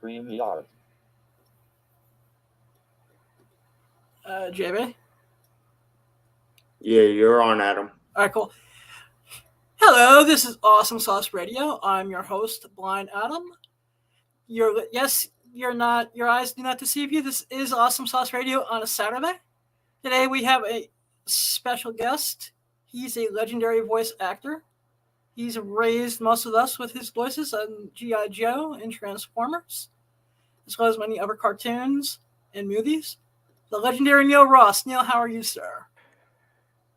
JB? Yeah, you're on, Adam. All right, cool. Hello, this is Awesome Sauce Radio. I'm your host, Blind Adam. You're not. Your eyes do not deceive you. This is Awesome Sauce Radio on a Saturday. Today we have a special guest. He's a legendary voice actor. He's raised most of us with his voices on G.I. Joe and Transformers, as well as many other cartoons and movies. The legendary Neil Ross. Neil, how are you, sir?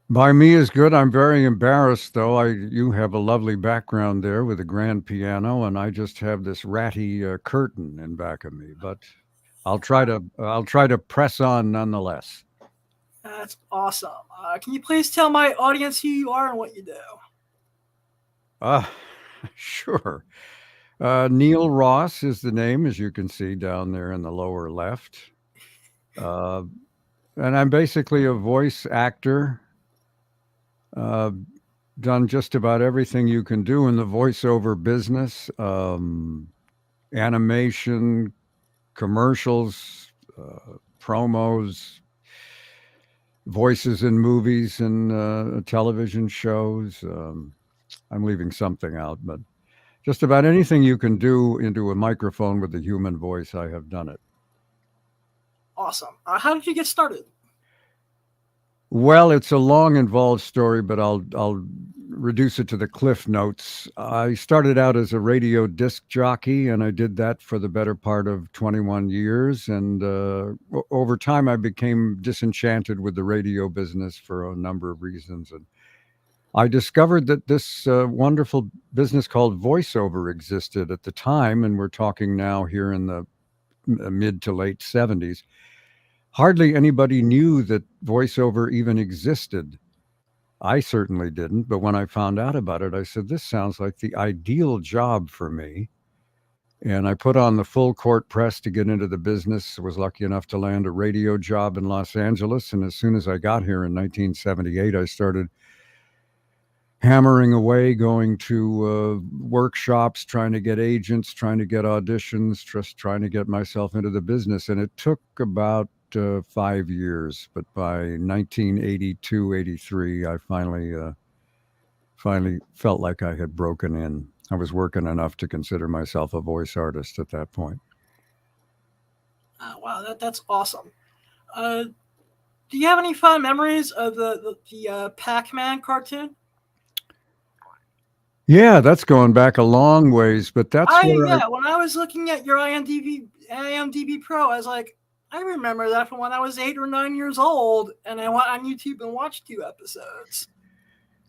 By me is good. I'm very embarrassed, though. You have a lovely background there with a grand piano, and I just have this ratty curtain in back of me. But I'll try to press on nonetheless. That's awesome. Can you please tell my audience who you are and what you do? Sure. Neil Ross is the name, as you can see down there in the lower left. And I'm basically a voice actor. Done just about everything you can do in the voiceover business, animation, commercials, promos, voices in movies and television shows. I'm leaving something out, but just about anything you can do into a microphone with a human voice, I have done it. Awesome. How did you get started? Well, it's a long, involved story, but I'll reduce it to the cliff notes. I started out as a radio disc jockey, and I did that for the better part of 21 years. And over time, I became disenchanted with the radio business for a number of reasons. And I discovered that this wonderful business called voiceover existed at the time, and we're talking now here in the mid to late 70s. Hardly anybody knew that voiceover even existed. I certainly didn't, but when I found out about it, I said, this sounds like the ideal job for me. And I put on the full court press to get into the business. I was lucky enough to land a radio job in Los Angeles. And as soon as I got here in 1978, I started hammering away, going to workshops, trying to get agents, trying to get auditions, just trying to get myself into the business. And it took about 5 years, but by 1982, 83, I finally felt like I had broken in. I was working enough to consider myself a voice artist at that point. Wow, that's awesome. Do you have any fond memories of the Pac-Man cartoon? Yeah, that's going back a long ways, but that's when I was looking at your IMDb Pro, I was like, I remember that from when I was 8 or 9 years old, and I went on YouTube and watched 2 episodes.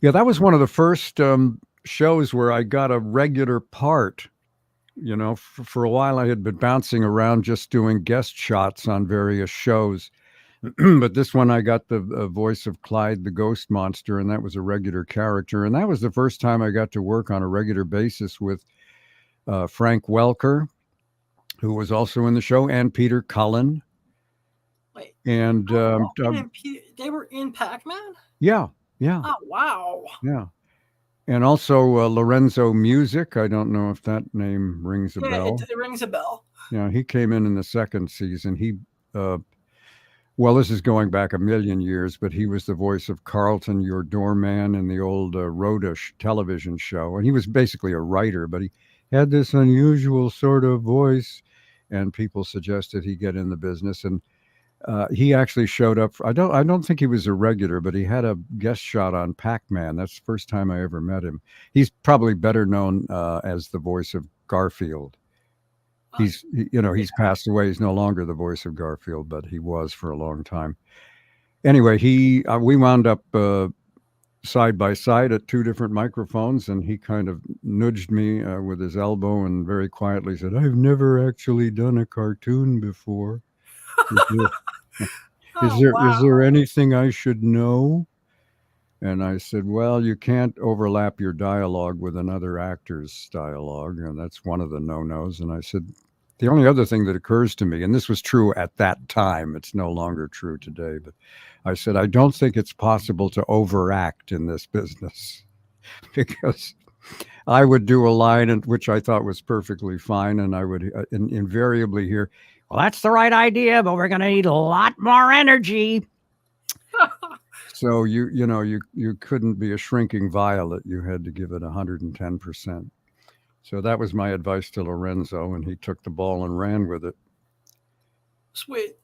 Yeah, that was one of the first shows where I got a regular part. You know, for a while I had been bouncing around just doing guest shots on various shows. But this one I got the voice of Clyde the Ghost Monster, and that was a regular character. And that was the first time I got to work on a regular basis with Frank Welker, who was also in the show, and Peter Cullen. Wait. And they were in Pac-Man? Yeah. Oh, wow. Yeah. And also Lorenzo Music. I don't know if that name rings a bell. It rings a bell. Yeah, he came in the second season. He, well, this is going back a million years, but he was the voice of Carlton, your doorman, in the old Rhoda television show. And he was basically a writer, but he had this unusual sort of voice, and people suggested he get in the business. And he actually showed up. I don't think he was a regular, but he had a guest shot on Pac-Man. That's the first time I ever met him. He's probably better known as the voice of Garfield. He's passed away. He's no longer the voice of Garfield, but he was for a long time. Anyway, we wound up side by side at 2 different microphones, and he kind of nudged me with his elbow and very quietly said, "I've never actually done a cartoon before. Is there anything I should know?" And I said, "Well, you can't overlap your dialogue with another actor's dialogue, and that's one of the no-nos." And I said, the only other thing that occurs to me, and this was true at that time, it's no longer true today, but I said, I don't think it's possible to overact in this business, because I would do a line which I thought was perfectly fine, and I would invariably hear, "Well, that's the right idea, but we're going to need a lot more energy." So you couldn't be a shrinking violet. You had to give it 110%. So that was my advice to Lorenzo, and he took the ball and ran with it. Sweet.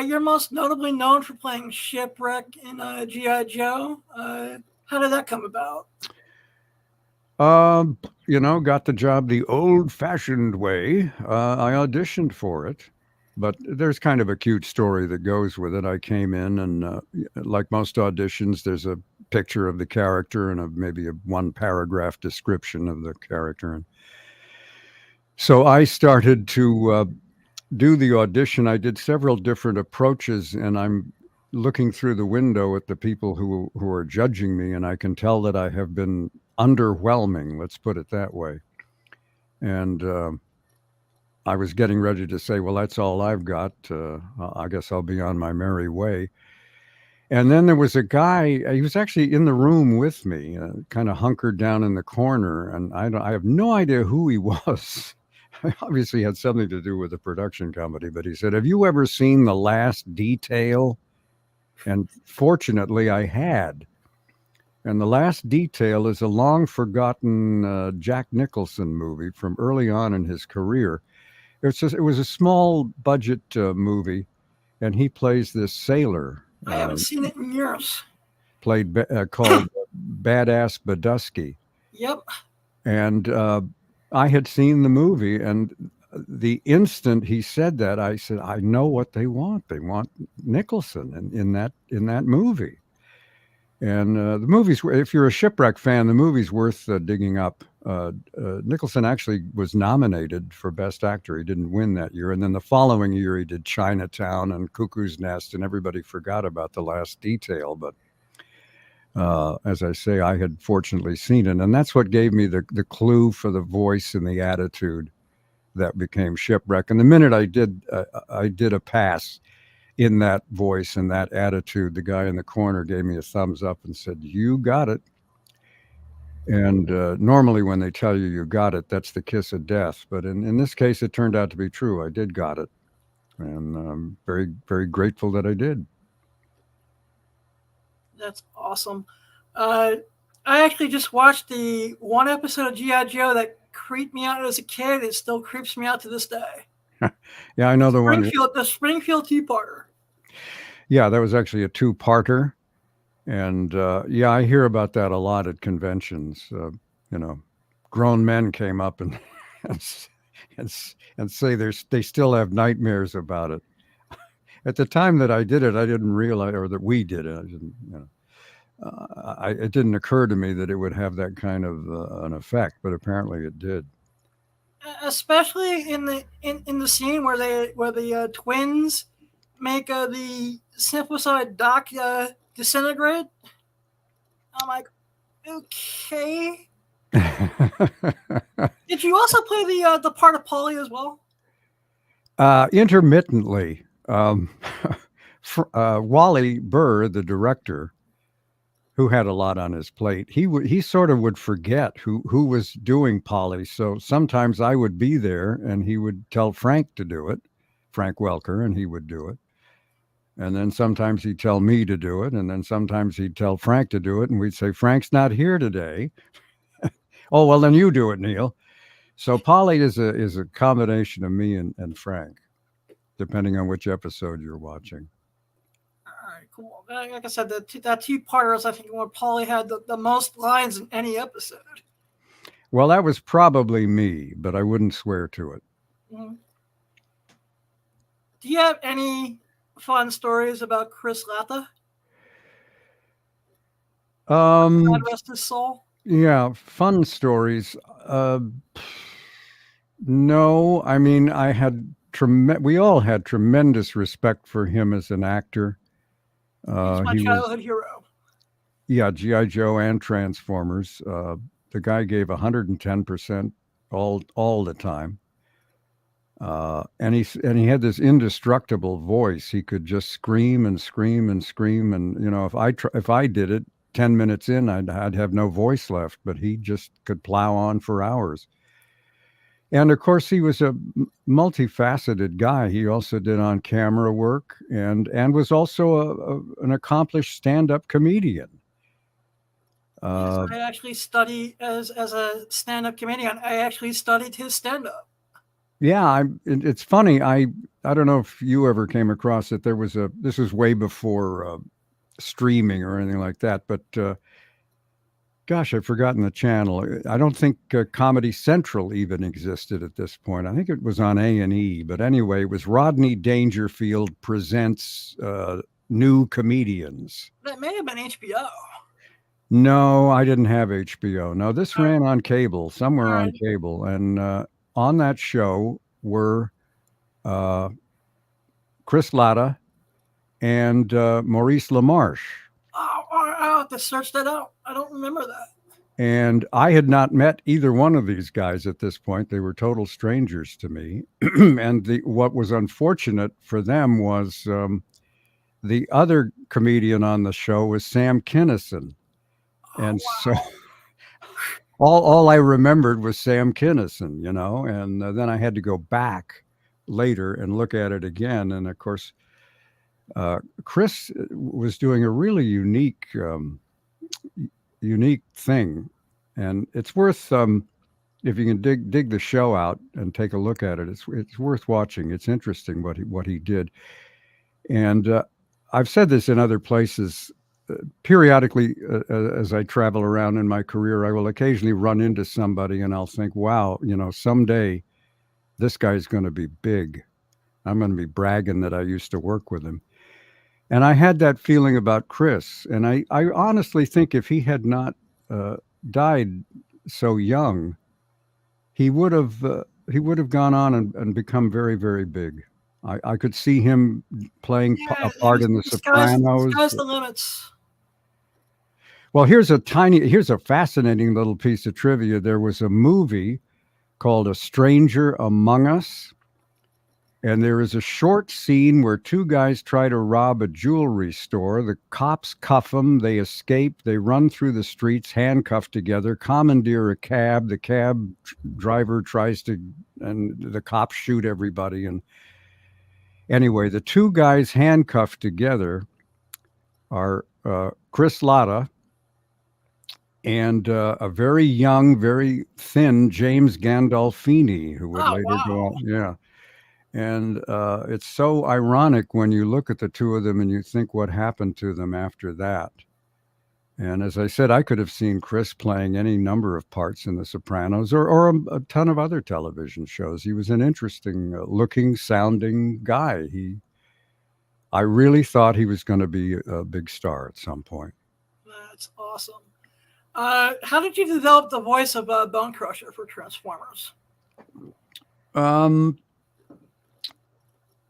You're most notably known for playing Shipwreck in G.I. Joe. How did that come about? Got the job the old-fashioned way. I auditioned for it, but there's kind of a cute story that goes with it. I came in, and like most auditions, there's a picture of the character and maybe a one-paragraph description of the character. And so I started to do the audition. I did several different approaches, and I'm looking through the window at the people who are judging me, and I can tell that I have been underwhelming, let's put it that way. And I was getting ready to say, well, that's all I've got. I guess I'll be on my merry way. And then there was a guy, he was actually in the room with me, kind of hunkered down in the corner, and I have no idea who he was. Obviously had something to do with the production company, but he said, "Have you ever seen The Last Detail?" And fortunately, I had. And The Last Detail is a long forgotten Jack Nicholson movie from early on in his career. It was a small budget movie, and he plays this sailor. I haven't seen it in years. Called Badass Badusky. Yep. And I had seen the movie, and the instant he said that, I said, "I know what they want. They want Nicholson in that movie." And the movie's, if you're a Shipwreck fan, the movie's worth digging up. Nicholson actually was nominated for Best Actor. He didn't win that year. And then the following year, he did Chinatown and Cuckoo's Nest, and everybody forgot about The Last Detail. But as I say, I had fortunately seen it. And that's what gave me the clue for the voice and the attitude that became Shipwreck. And the minute I did a pass in that voice and that attitude, the guy in the corner gave me a thumbs up and said, "You got it." And normally when they tell you got it, that's the kiss of death. But in this case, it turned out to be true. I did got it. And I'm very, very grateful that I did. That's awesome. I actually just watched the one episode of G.I. Joe that creeped me out as a kid. It still creeps me out to this day. Yeah, I know the one. The Springfield Two-Parter. Yeah, that was actually a two-parter. And yeah, I hear about that a lot at conventions. Grown men came up and say they still have nightmares about it. At the time that I did it, I didn't realize, or that we did it. I didn't, it didn't occur to me that it would have that kind of an effect, but apparently it did. Especially in the scene where the twins make the simplified doc disintegrate. I'm like, okay. Did you also play the part of Polly as well? Intermittently. Wally Burr, the director, who had a lot on his plate, he sort of would forget who was doing Polly. So sometimes I would be there, and he would tell Frank to do it, Frank Welker, and he would do it. And then sometimes he'd tell me to do it, and then sometimes he'd tell Frank to do it, and we'd say, "Frank's not here today." "Oh, well, then you do it, Neil." So Polly is a combination of me and Frank, depending on which episode you're watching. All right, cool. Like I said, that two-parter is, I think, where Polly had the most lines in any episode. Well, that was probably me, but I wouldn't swear to it. Mm-hmm. Do you have any fun stories about Chris Latta? God rest his soul. Yeah, fun stories. No, I mean, we all had tremendous respect for him as an actor. He's my childhood hero. Yeah, G.I. Joe and Transformers. The guy gave 110% all the time. And he had this indestructible voice. He could just scream and scream and scream. And if I did it, 10 minutes in, I'd have no voice left, but he just could plow on for hours. And of course, he was a multifaceted guy. He also did on camera work and was also an accomplished stand-up comedian. Yes, I actually study as a stand-up comedian. I actually studied his stand-up. Yeah, it's funny. I don't know if you ever came across it. This was way before streaming or anything like that, but gosh, I've forgotten the channel. I don't think Comedy Central even existed at this point. I think it was on A&E, but anyway, it was Rodney Dangerfield Presents New Comedians. That may have been HBO. No, I didn't have HBO. No, this All right. ran on cable, somewhere All on right. cable. And on that show were Chris Latta and Maurice LaMarche. Oh, I'll have to search that out. I don't remember that. And I had not met either one of these guys at this point. They were total strangers to me. And what was unfortunate for them was the other comedian on the show was Sam Kinison. And wow. so all I remembered was Sam Kinison, you know, and then I had to go back later and look at it again. And of course, Chris was doing a really unique thing, and it's worth if you can dig the show out and take a look at it. It's worth watching. It's interesting what he did, and I've said this in other places. Periodically, as I travel around in my career, I will occasionally run into somebody, and I'll think, "Wow, you know, someday this guy's going to be big. I'm going to be bragging that I used to work with him." And I had that feeling about Chris. And I honestly think if he had not died so young, he would have gone on and become very, very big. I could see him playing a part in The Sopranos. Sky's the limits. Well, here's a fascinating little piece of trivia. There was a movie called A Stranger Among Us. And there is a short scene where two guys try to rob a jewelry store. The cops cuff them. They escape. They run through the streets handcuffed together, commandeer a cab. The cab driver and the cops shoot everybody. And anyway, the two guys handcuffed together are Chris Latta and a very young, very thin James Gandolfini, who would later go on. Yeah. And it's so ironic when you look at the two of them and you think what happened to them after that. And as I said, I could have seen Chris playing any number of parts in The Sopranos or a ton of other television shows. He was an interesting looking, sounding guy. I really thought he was going to be a big star at some point. That's awesome. How did you develop the voice of Bone Crusher for Transformers?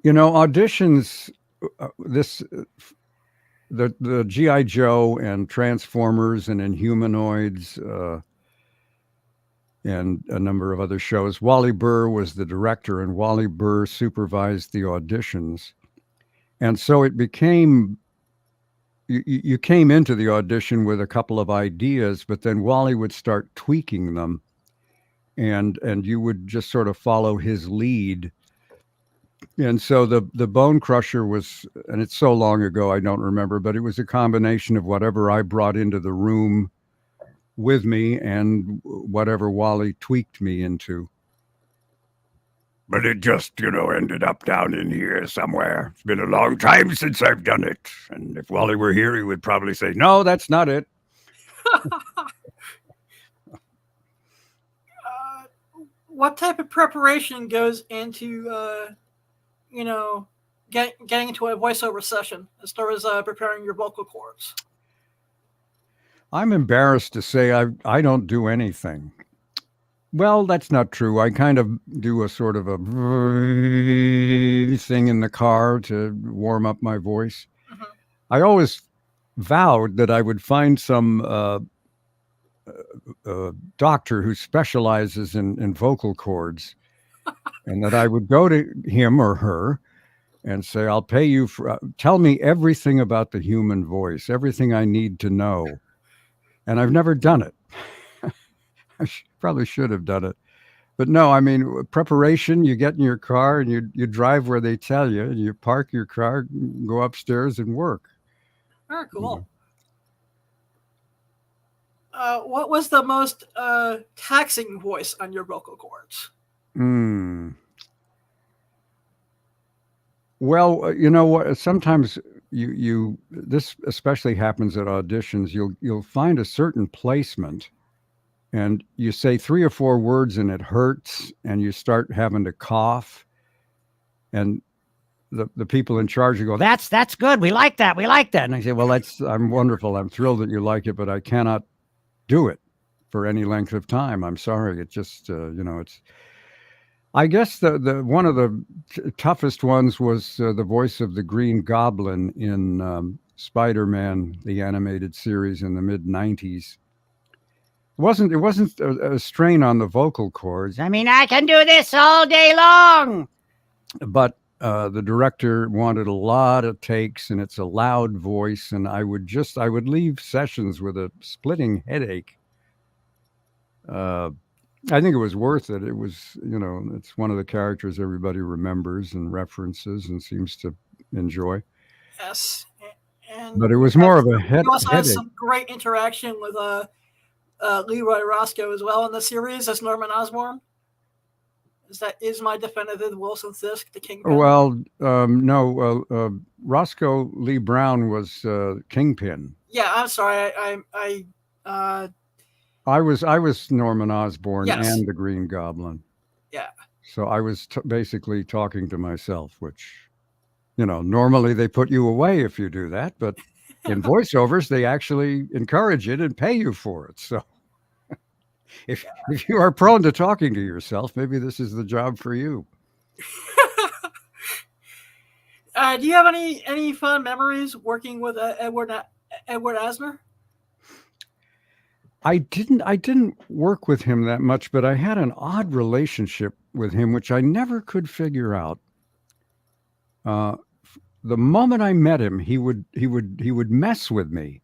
You know, auditions, the G.I. Joe and Transformers and Inhumanoids and a number of other shows. Wally Burr was the director, and Wally Burr supervised the auditions. And so it became, you came into the audition with a couple of ideas, but then Wally would start tweaking them, and you would just sort of follow his lead. And so the Bone Crusher was, and it's so long ago, I don't remember, but it was a combination of whatever I brought into the room with me and whatever Wally tweaked me into. But it just, ended up down in here somewhere. It's been a long time since I've done it. And if Wally were here, he would probably say, "No, that's not it." What type of preparation goes into getting into a voiceover session as far as preparing your vocal cords? I'm embarrassed to say I don't do anything. Well, that's not true. I kind of do a sort of a thing in the car to warm up my voice. Mm-hmm. I always vowed that I would find some doctor who specializes in vocal cords and that I would go to him or her and say, "I'll pay you tell me everything about the human voice, everything I need to know." and I've never done it. I probably should have done it. But no, I mean, preparation, you get in your car and you drive where they tell you, and you park your car, go upstairs and work. Very You cool. know. What was the most taxing voice on your vocal cords? Mm. Well, you know what? Sometimes you this especially happens at auditions. You'll find a certain placement, and you say 3 or 4 words, and it hurts, and you start having to cough, and the people in charge will go, that's good. We like that. We like that. And I say, well, I'm wonderful. I'm thrilled that you like it, but I cannot do it for any length of time. I'm sorry. It just it's. I guess the one of the toughest ones was the voice of the Green Goblin in Spider-Man, the animated series in the mid-90s. It wasn't a strain on the vocal cords. I mean, I can do this all day long. But the director wanted a lot of takes, and it's a loud voice, and I would leave sessions with a splitting headache. I think it was worth it. It was, it's one of the characters everybody remembers and references and seems to enjoy. Yes, and But it was more of a you also have headache. some great interaction with Leroy Roscoe as well in the series as Norman Osborn. That is my definitive Wilson Fisk, the Kingpin. Well, no, Roscoe Lee Brown was Kingpin. Yeah, I'm sorry. I was Norman Osborn Yes. and the Green Goblin. Yeah. So I was basically talking to myself, which, normally they put you away if you do that, but in voiceovers they actually encourage it and pay you for it. So if you are prone to talking to yourself, maybe this is the job for you. Do you have any fun memories working with Edward Asner? I didn't work with him that much, but I had an odd relationship with him, which I never could figure out. The moment I met him, he would mess with me.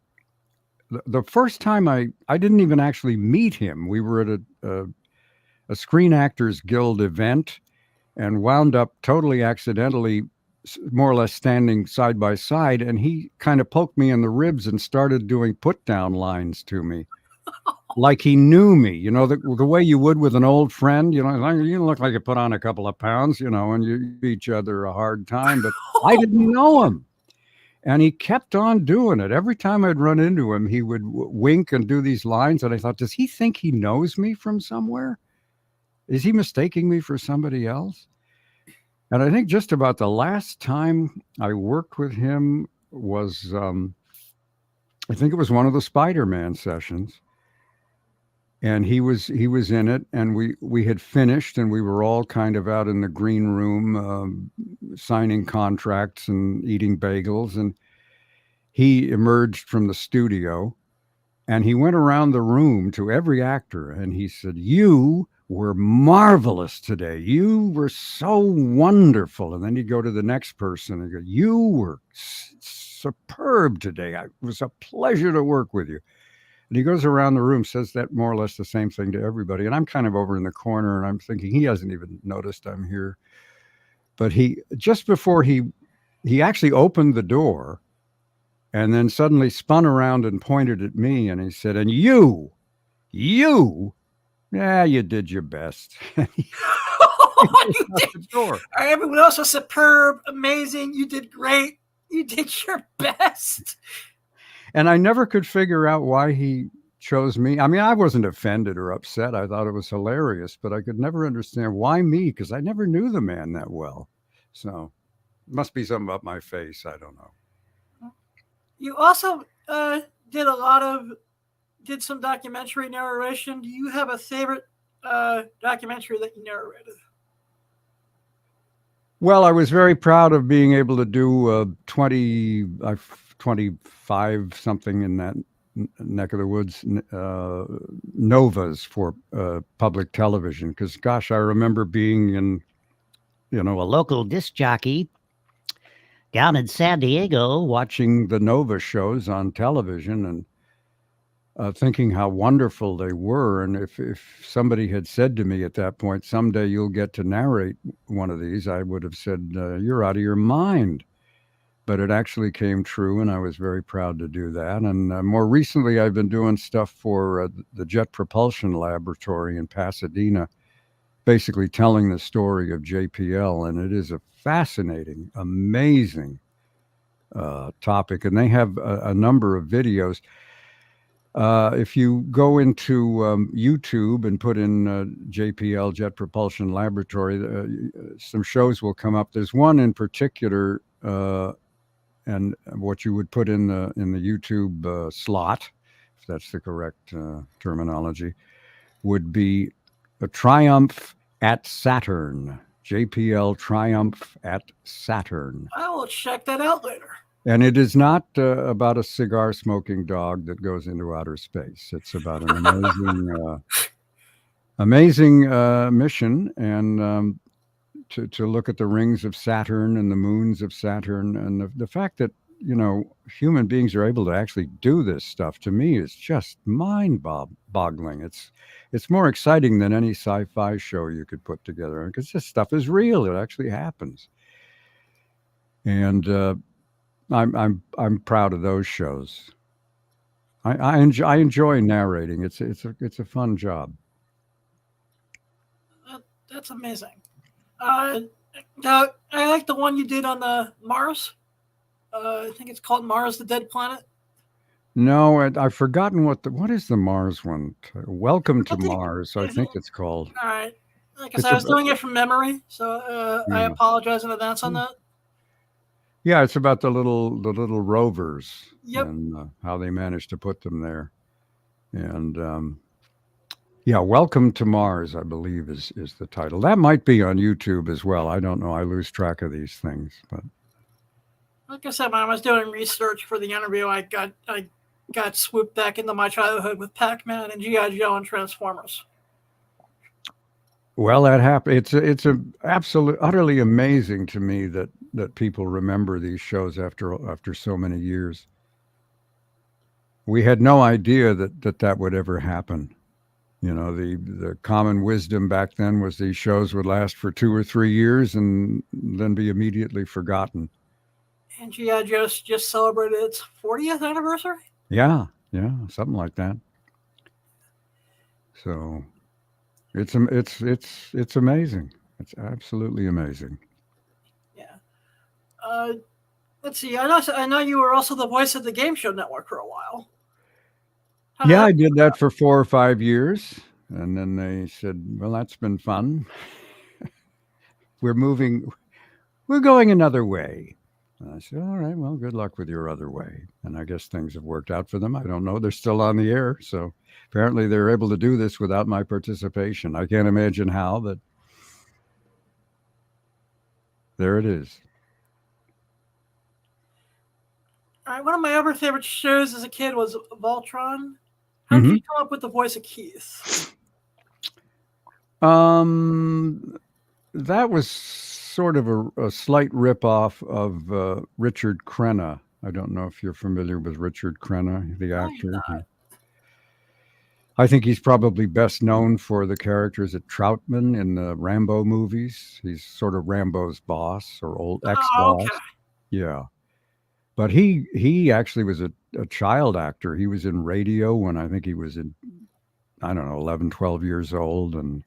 The first time I didn't even actually meet him. We were at a Screen Actors Guild event, and wound up totally accidentally, more or less standing side by side, and he kind of poked me in the ribs and started doing put down lines to me. Like he knew me, the way you would with an old friend, you look like you put on a couple of pounds, and you give each other a hard time, but I didn't know him. And he kept on doing it. Every time I'd run into him, he would wink and do these lines. And I thought, does he think he knows me from somewhere? Is he mistaking me for somebody else? And I think just about the last time I worked with him was, I think it was one of the Spider-Man sessions. And he was in it, and we had finished, and we were all kind of out in the green room signing contracts and eating bagels. And he emerged from the studio, and he went around the room to every actor, and he said, "You were marvelous today. You were so wonderful." And then he'd go to the next person and go, "You were superb today. It was a pleasure to work with you." And he goes around the room, says that more or less the same thing to everybody. And I'm kind of over in the corner, and I'm thinking he hasn't even noticed I'm here. But just before he actually opened the door, and then suddenly spun around and pointed at me, and he said, "And you, yeah, you did your best." Everyone else was superb, amazing. You did great. You did your best. And I never could figure out why he chose me. I mean, I wasn't offended or upset. I thought it was hilarious, but I could never understand why me, because I never knew the man that well. So it must be something about my face. I don't know. You also did some documentary narration. Do you have a favorite documentary that you narrated? Well, I was very proud of being able to do 25 something in that neck of the woods novas for public television, because gosh, I remember being in a local disc jockey down in San Diego watching the Nova shows on television, and thinking how wonderful they were. And if somebody had said to me at that point, someday you'll get to narrate one of these, I would have said, you're out of your mind. But it actually came true, and I was very proud to do that. And more recently, I've been doing stuff for the Jet Propulsion Laboratory in Pasadena, basically telling the story of JPL. And it is a fascinating, amazing topic. And they have a number of videos. If you go into YouTube and put in JPL, Jet Propulsion Laboratory, some shows will come up. There's one in particular, and what you would put in the YouTube slot, if that's the correct terminology, would be a Triumph at Saturn. JPL Triumph at Saturn. I will check that out later. And it is not about a cigar smoking dog that goes into outer space. It's about an amazing mission, and to look at the rings of Saturn and the moons of Saturn, and the fact that human beings are able to actually do this stuff, to me, is just mind-boggling. It's more exciting than any sci-fi show you could put together, because this stuff is real. It actually happens, and I'm proud of those shows. I enjoy narrating. It's a fun job. That's amazing. Now, I like the one you did on the Mars. I think it's called Mars, the Dead Planet. No, I've forgotten what is the Mars one. Welcome to Mars, I think it's called. All right. Like I said, I was doing it from memory, so I apologize in advance on that. Yeah, it's about the little rovers. Yep. And how they managed to put them there. And yeah, Welcome to Mars, I believe, is the title. That might be on YouTube as well. I don't know. I lose track of these things, but like I said, when I was doing research for the interview, I got swooped back into my childhood with Pac-Man and G.I. Joe and Transformers. Well, that happened. It's a utterly amazing to me that people remember these shows after so many years. We had no idea that would ever happen. The common wisdom back then was these shows would last for 2 or 3 years and then be immediately forgotten. And G.I. Joe just celebrated its 40th anniversary? Yeah, something like that. So it's amazing. It's absolutely amazing. Yeah. Let's see. I know you were also the voice of the Game Show Network for a while. Yeah, I did that for 4 or 5 years, and then they said, "Well, that's been fun. We're going another way." And I said, "All right, well, good luck with your other way." And I guess things have worked out for them. I don't know. They're still on the air, so apparently they're able to do this without my participation. I can't imagine how, but there it is. All right, one of my other favorite shows as a kid was Voltron. How did you come up with the voice of Keith? That was sort of a slight ripoff of Richard Crenna. I don't know if you're familiar with Richard Crenna, the actor. I think he's probably best known for the characters at Troutman in the Rambo movies. He's sort of Rambo's boss or old ex-boss. Okay. Yeah. But he actually was a child actor. He was in radio when I think he was in, I don't know, 11, 12 years old. And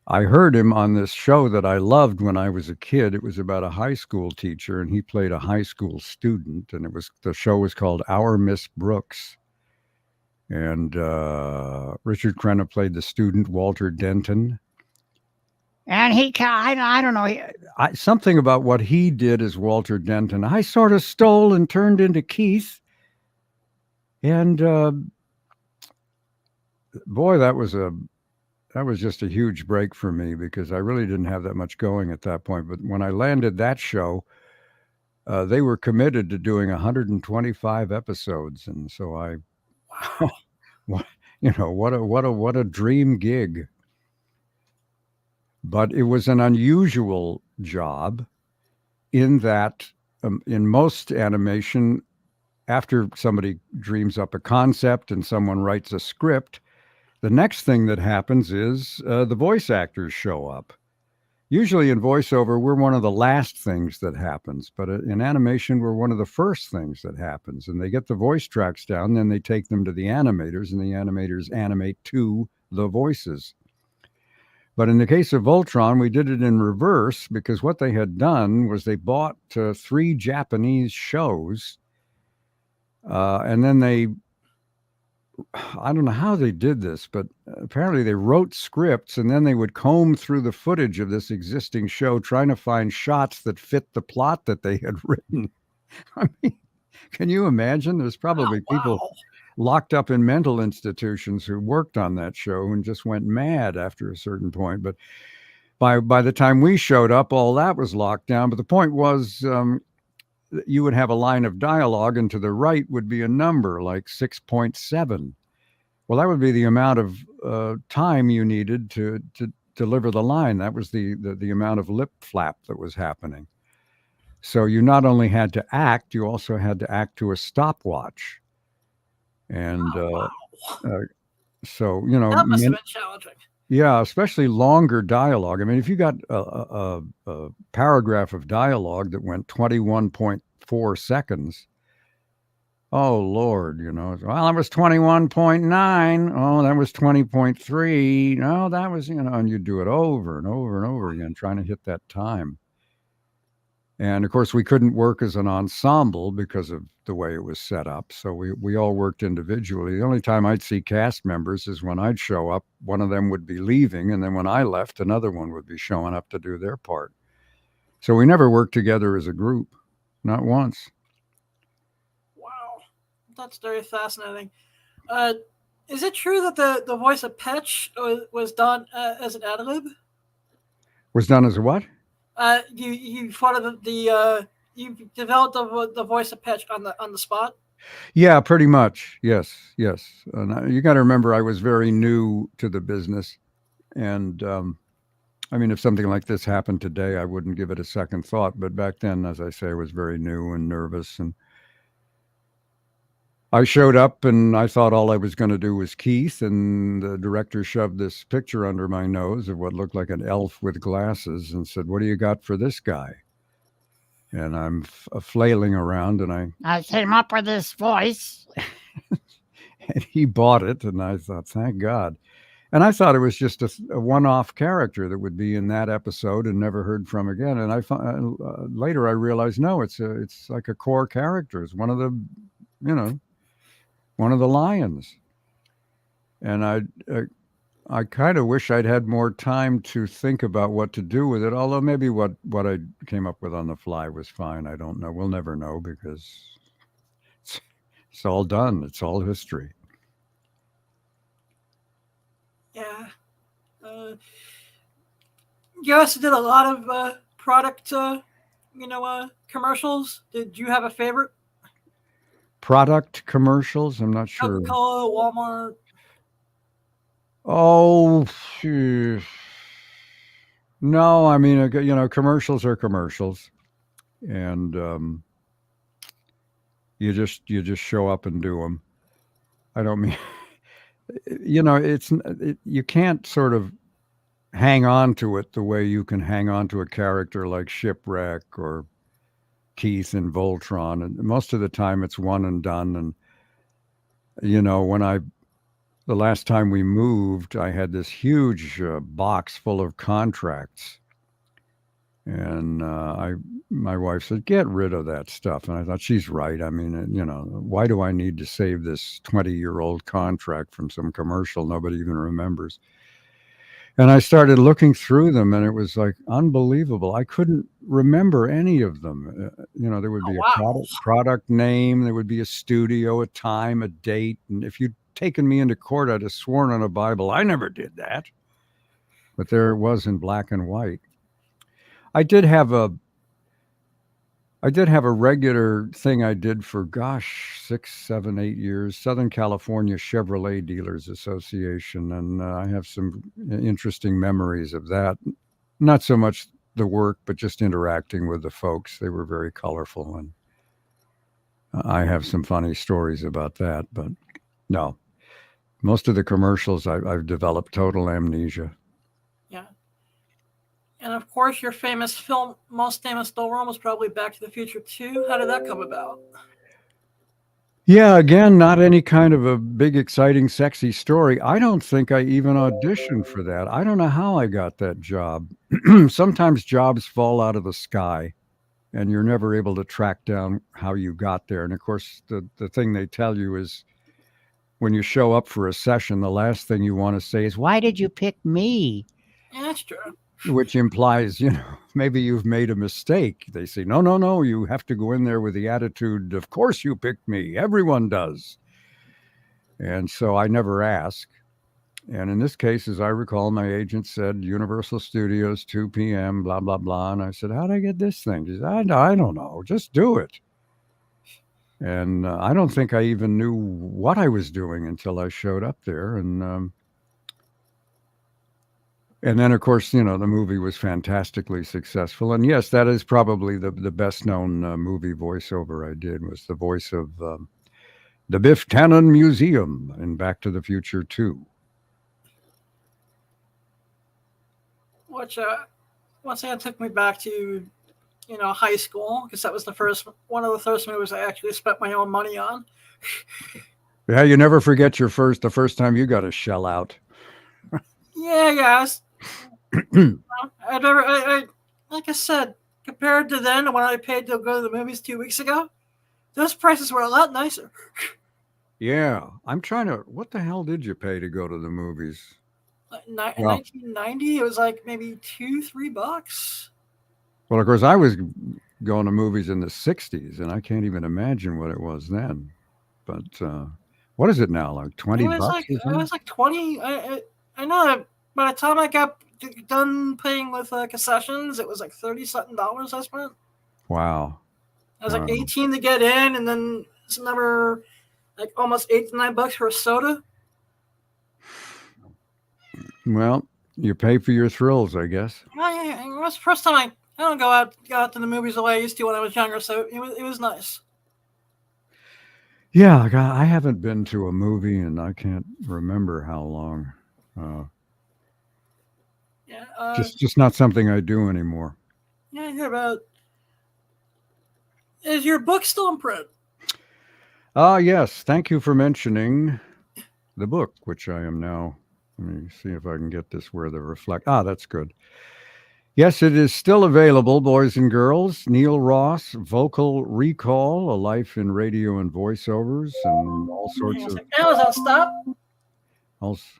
I heard him on this show that I loved when I was a kid. It was about a high school teacher, and he played a high school student. And the show was called Our Miss Brooks. And Richard Crenna played the student, Walter Denton. And I don't know, something about what he did as Walter Denton. I sort of stole and turned into Keith. And boy, that was just a huge break for me, because I really didn't have that much going at that point. But when I landed that show, they were committed to doing 125 episodes. And so what a dream gig. But it was an unusual job in that in most animation, after somebody dreams up a concept and someone writes a script, the next thing that happens is the voice actors show up. Usually in voiceover, we're one of the last things that happens, but in animation, we're one of the first things that happens. And they get the voice tracks down, then they take them to the animators, and the animators animate to the voices. But in the case of Voltron, we did it in reverse because what they had done was they bought 3 Japanese shows, and then I don't know how they did this, but apparently they wrote scripts and then they would comb through the footage of this existing show trying to find shots that fit the plot that they had written. I mean, can you imagine? There's probably people locked up in mental institutions who worked on that show and just went mad after a certain point. But by the time we showed up, all that was locked down. But the point was, you would have a line of dialogue, and to the right would be a number like 6.7. Well, that would be the amount of time you needed to deliver the line. That was the amount of lip flap that was happening. So you not only had to act, you also had to act to a stopwatch. And so, that must have been challenging. Yeah, especially longer dialogue. I mean, if you got a paragraph of dialogue that went 21.4 seconds, oh, Lord, well, that was 21.9. Oh, that was 20.3. No, that was, and you do it over and over and over again, trying to hit that time. And of course, we couldn't work as an ensemble because of the way it was set up. So we all worked individually. The only time I'd see cast members is when I'd show up, one of them would be leaving. And then when I left, another one would be showing up to do their part. So we never worked together as a group, not once. Wow. That's very fascinating. Is it true that the voice of Petch was done as an ad-lib? Was done as a what? You thought of you developed the voice of Petch on the spot. Yeah, pretty much. Yes. And you got to remember, I was very new to the business, and I mean, if something like this happened today, I wouldn't give it a second thought. But back then, as I say, I was very new and nervous, and I showed up and I thought all I was going to do was Keith, and the director shoved this picture under my nose of what looked like an elf with glasses and said, "What do you got for this guy?" And I'm flailing around, and I came up with this voice. And he bought it, and I thought, thank God. And I thought it was just a one-off character that would be in that episode and never heard from again. And later I realized, no, it's like a core character. It's one of the, one of the lions. And I kind of wish I'd had more time to think about what to do with it. Although maybe what I came up with on the fly was fine. I don't know. We'll never know because it's all done. It's all history. Yeah. You also did a lot of product, commercials. Did you have a favorite? Product commercials? I'm not sure. Coca-Cola, Walmart. Oh, no. I mean, commercials are commercials, and you just show up and do them. I don't mean, you can't sort of hang on to it the way you can hang on to a character like Shipwreck or Keith in Voltron, and most of the time it's one and done. And the last time we moved, I had this huge box full of contracts, and my wife said, "Get rid of that stuff." And I thought, she's right. I mean, why do I need to save this 20-year-old contract from some commercial nobody even remembers? And I started looking through them, and it was like unbelievable. I couldn't remember any of them. There would be a product name, there would be a studio, a time, a date, and if you'd taken me into court, I'd have sworn on a Bible I never did that. But there it was in black and white. I did have a regular thing I did for 6, 7, 8 years, Southern California Chevrolet Dealers Association, and I have some interesting memories of that. Not so much the work, but just interacting with the folks. They were very colorful, and I have some funny stories about that, but no. Most of the commercials, I've developed total amnesia. Yeah. And of course, your most famous film role was probably Back to the Future 2. How did that come about? Yeah, again, not any kind of a big, exciting, sexy story. I don't think I even auditioned for that. I don't know how I got that job. Sometimes jobs fall out of the sky and you're never able to track down how you got there. And of course, the thing they tell you is when you show up for a session, the last thing you want to say is, Why did you pick me? Yeah, that's true. which implies, maybe you've made a mistake. They say, no, no, no, you have to go in there with the attitude, of course you picked me. Everyone does. And so I never ask. And in this case, as I recall, my agent said Universal Studios, 2 p.m., blah, blah, blah. And I said, how'd I get this thing? She said, I don't know. Just do it. And I don't think I even knew what I was doing until I showed up there. And then, of course, the movie was fantastically successful. And yes, that is probably the best known movie voiceover I did, was the voice of the Biff Tannen Museum in Back to the Future 2. Which once again took me back to high school, because that was one of the first movies I actually spent my own money on. Yeah, you never forget the first time you got a shell out. Yeah. Like I said, compared to then when I paid to go to the movies 2 weeks ago, those prices were a lot nicer. Yeah, I'm trying to. What the hell did you pay to go to the movies? In 1990, it was like maybe $2-3. Well, of course, I was going to movies in the 60s, and I can't even imagine what it was then. But what is it now? Like $20 or something? It was like 20. I know that by the time I got done paying with concessions, it was like $30-something I spent. Wow. I was like 18 to get in, and then it's another like almost $8 to $9 for a soda. Well, you pay for your thrills, I guess. Yeah. It was the first time I don't go out to the movies the way I used to when I was younger, so it was nice. Yeah, I haven't been to a movie, and I can't remember how long. Just not something I do anymore. Yeah, I hear about. Is your book still in print? Yes. Thank you for mentioning the book, which I am now. Let me see if I can get this where the reflect. That's good. Yes, it is still available, boys and girls. Neil Ross, Vocal Recall, A Life in Radio and Voiceovers, and all sorts of. Amazon, stop.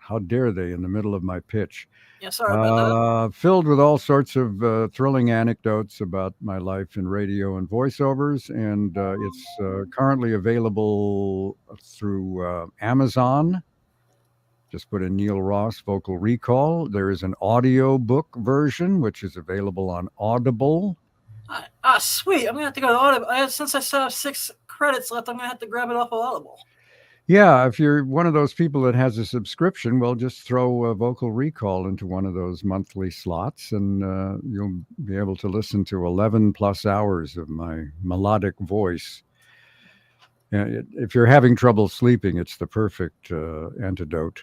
How dare they in the middle of my pitch? Yeah, sorry about that. Filled with all sorts of thrilling anecdotes about my life in radio and voiceovers. And it's currently available through Amazon. Just put in Neil Ross Vocal Recall. There is an audio book version, which is available on Audible. Sweet. I'm going to have to go to Audible. Since I still have 6 credits left, I'm going to have to grab it off of Audible. Yeah, if you're one of those people that has a subscription, well, just throw a Vocal Recall into one of those monthly slots, and you'll be able to listen to 11 plus hours of my melodic voice. If you're having trouble sleeping, it's the perfect antidote.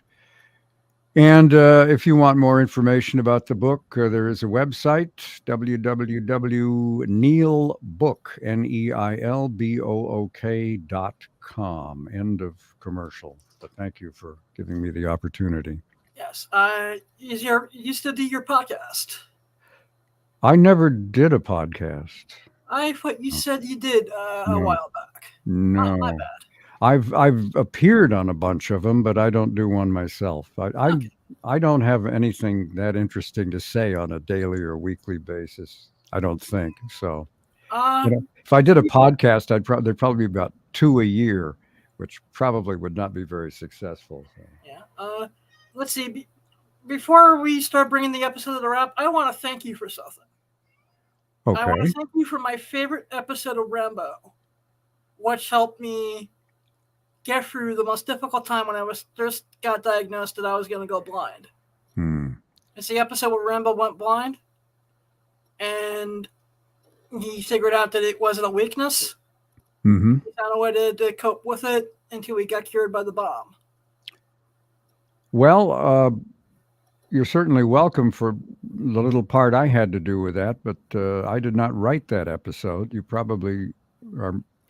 And if you want more information about the book, there is a website, www.neilbook.com. End of commercial. But thank you for giving me the opportunity. Yes. You still do your podcast? I never did a podcast. I thought you said you did a while back. No. My bad. I've appeared on a bunch of them, but I don't do one myself. I don't have anything that interesting to say on a daily or weekly basis. I don't think so. If I did a podcast, there'd probably be about 2 a year, which probably would not be very successful. So. Yeah. Let's see. Before we start bringing the episode to the wrap, I want to thank you for something. Okay. I want to thank you for my favorite episode of Rambo, which helped me get through the most difficult time when I was first got diagnosed that I was going to go blind. It's the episode where Rambo went blind, and he figured out that it wasn't a weakness. Mm-hmm. He kind of way to cope with it until we got cured by the bomb. Well, you're certainly welcome for the little part I had to do with that, but I did not write that episode. You probably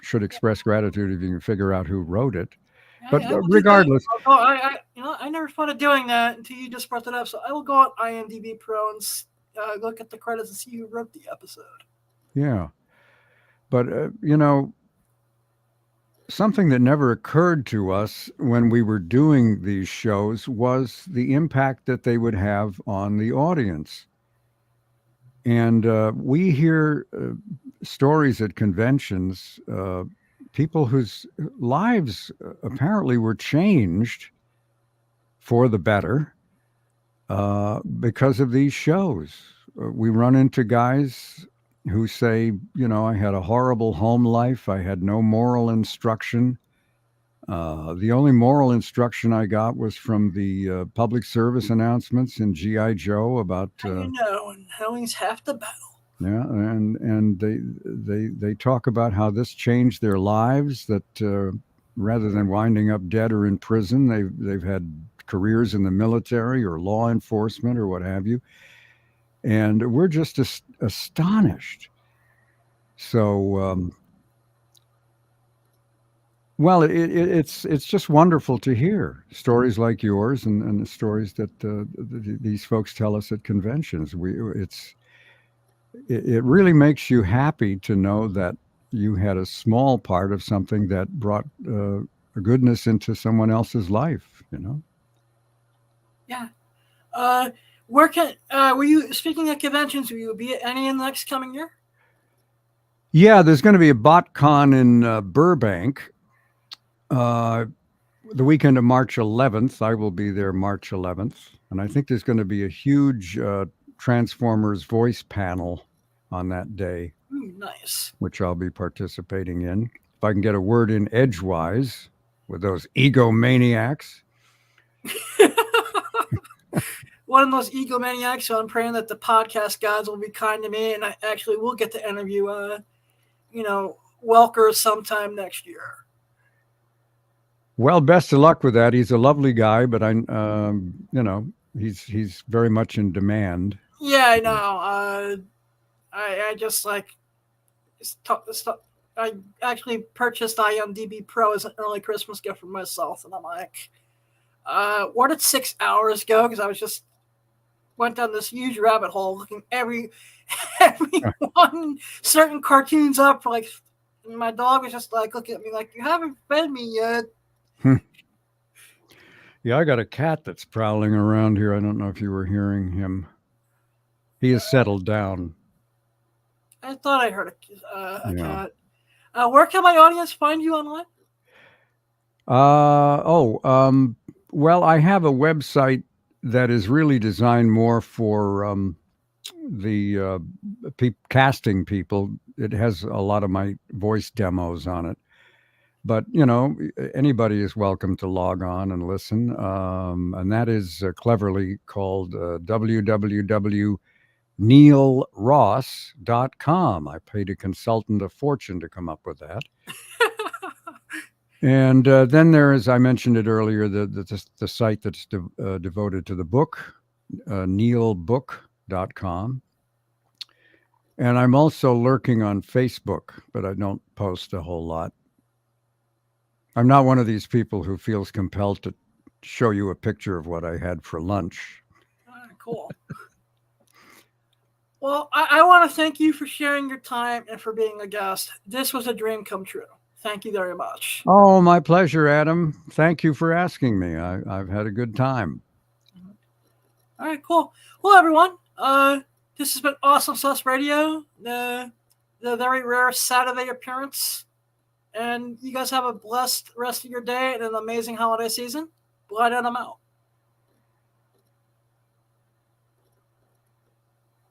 should express gratitude if you can figure out who wrote it. But regardless, I never thought of doing that until you just brought it up. So I will go on IMDb Pro and look at the credits and see who wrote the episode. Yeah, but something that never occurred to us when we were doing these shows was the impact that they would have on the audience. And we hear stories at conventions, people whose lives apparently were changed for the better because of these shows. We run into guys who say, I had a horrible home life. I had no moral instruction. The only moral instruction I got was from the public service announcements in G.I. Joe about and knowing's half the battle. Yeah, and they talk about how this changed their lives. That rather than winding up dead or in prison, they've had careers in the military or law enforcement or what have you. And we're just astonished. So, well, it's just wonderful to hear stories like yours and the stories that these folks tell us at conventions. It really makes you happy to know that you had a small part of something that brought a goodness into someone else's life. Yeah. Were you, speaking of conventions, will you be at any in the next coming year? Yeah, there's going to be a BotCon in Burbank the weekend of March 11th. I will be there March 11th. And I think there's going to be a huge Transformers voice panel on that day. Nice. Which I'll be participating in. If I can get a word in edgewise with those egomaniacs. One of those egomaniacs, so I'm praying that the podcast gods will be kind to me and I actually will get to interview, Welker sometime next year. Well, best of luck with that. He's a lovely guy, but he's very much in demand. Yeah, I know. I just I actually purchased IMDb Pro as an early Christmas gift for myself, and I'm like, where did 6 hours go? Because I was just went down this huge rabbit hole looking every one certain cartoons up. And my dog was just looking at me like, you haven't fed me yet. Yeah, I got a cat that's prowling around here. I don't know if you were hearing him. He has settled down. I thought I heard a cat. Where can my audience find you online? Well, I have a website that is really designed more for the casting people. It has a lot of my voice demos on it. But, anybody is welcome to log on and listen. And that is cleverly called www.neilross.com. I paid a consultant a fortune to come up with that. And then there is, I mentioned it earlier, the site that's devoted to the book, neilbook.com. And I'm also lurking on Facebook, but I don't post a whole lot. I'm not one of these people who feels compelled to show you a picture of what I had for lunch. Cool. Well, I want to thank you for sharing your time and for being a guest. This was a dream come true. Thank you very much. Oh, my pleasure, Adam. Thank you for asking me. I've had a good time. All right, cool. Well, everyone, this has been Awesome Sauce Radio, the very rare Saturday appearance. And you guys have a blessed rest of your day and an amazing holiday season. Blood and I'm out.